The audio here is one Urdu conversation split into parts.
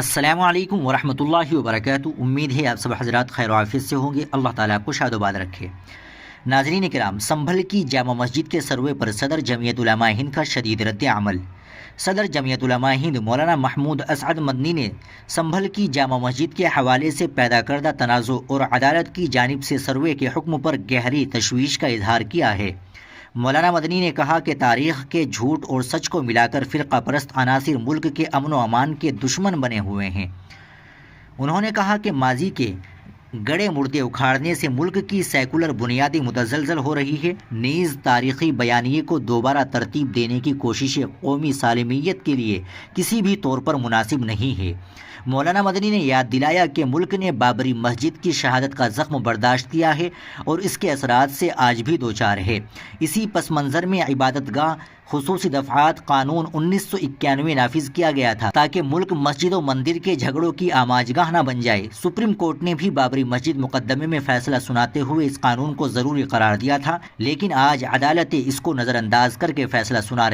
السلام علیکم ورحمۃ اللہ وبرکاتہ۔ امید ہے آپ سب حضرات خیر و عافیت سے ہوں گے۔ اللہ تعالیٰ آپ کو شاد و باد رکھے۔ ناظرین کرام، سنبھل کی جامع مسجد کے سروے پر صدر جمعیت علماء ہند کا شدید رد عمل۔ صدر جمعیت علماء ہند مولانا محمود اسعد مدنی نے سنبھل کی جامع مسجد کے حوالے سے پیدا کردہ تنازع اور عدالت کی جانب سے سروے کے حکم پر گہری تشویش کا اظہار کیا ہے۔ مولانا مدنی نے کہا کہ تاریخ کے جھوٹ اور سچ کو ملا کر فرقہ پرست عناصر ملک کے امن و امان کے دشمن بنے ہوئے ہیں۔ انہوں نے کہا کہ ماضی کے گڑے مردے اکھاڑنے سے ملک کی سیکولر بنیادیں متزلزل ہو رہی ہے، نیز تاریخی بیانیے کو دوبارہ ترتیب دینے کی کوششیں قومی سالمیت کے لیے کسی بھی طور پر مناسب نہیں ہے۔ مولانا مدنی نے یاد دلایا کہ ملک نے بابری مسجد کی شہادت کا زخم برداشت کیا ہے اور اس کے اثرات سے آج بھی دوچار ہے۔ اسی پس منظر میں عبادت گاہ خصوصی دفعات قانون 1991 نافذ کیا گیا تھا تاکہ ملک مسجد و مندر کے جھگڑوں کی آماجگاہ نہ بن جائے۔ سپریم کورٹ نے بھی بابری مسجد مقدمے میں فیصلہ سناتے ہوئے اس قانون کو ضروری قرار دیا تھا، لیکن آج عدالت اس کو نظر انداز کر کے فیصلہ سنا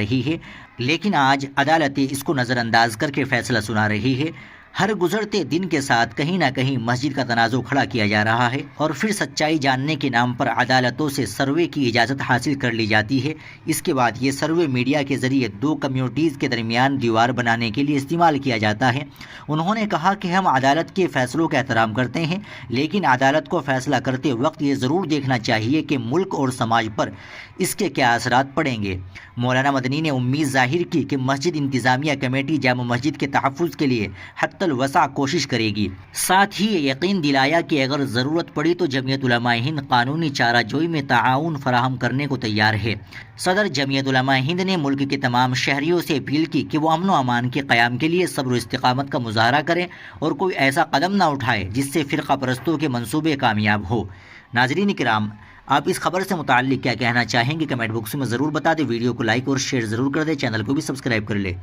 رہی ہے۔ ہر گزرتے دن کے ساتھ کہیں نہ کہیں مسجد کا تنازع کھڑا کیا جا رہا ہے اور پھر سچائی جاننے کے نام پر عدالتوں سے سروے کی اجازت حاصل کر لی جاتی ہے۔ اس کے بعد یہ سروے میڈیا کے ذریعے دو کمیونٹیز کے درمیان دیوار بنانے کے لیے استعمال کیا جاتا ہے۔ انہوں نے کہا کہ ہم عدالت کے فیصلوں کا احترام کرتے ہیں، لیکن عدالت کو فیصلہ کرتے وقت یہ ضرور دیکھنا چاہیے کہ ملک اور سماج پر اس کے کیا اثرات پڑیں گے۔ مولانا مدنی نے امید ظاہر کی کہ مسجد انتظامیہ کمیٹی جامع مسجد کے تحفظ کے لیے حتی الوسع کوشش کرے گی۔ ساتھ ہی یہ یقین دلایا کہ اگر ضرورت پڑی تو جمعیت علماء ہند قانونی چارہ جوئی میں تعاون فراہم کرنے کو تیار ہے۔ صدر جمعیت علماء ہند نے ملک کے تمام شہریوں سے اپیل کی کہ وہ امن و امان کے قیام کے لیے صبر و استقامت کا مظاہرہ کریں اور کوئی ایسا قدم نہ اٹھائے جس سے فرقہ پرستوں کے منصوبے کامیاب ہو۔ ناظرین کرام، آپ اس خبر سے متعلق کیا کہنا چاہیں گے؟ کمنٹ باکس میں ضرور بتا دیں۔ ویڈیو کو لائک اور شیئر ضرور کر دیں، چینل کو بھی سبسکرائب کر لیں۔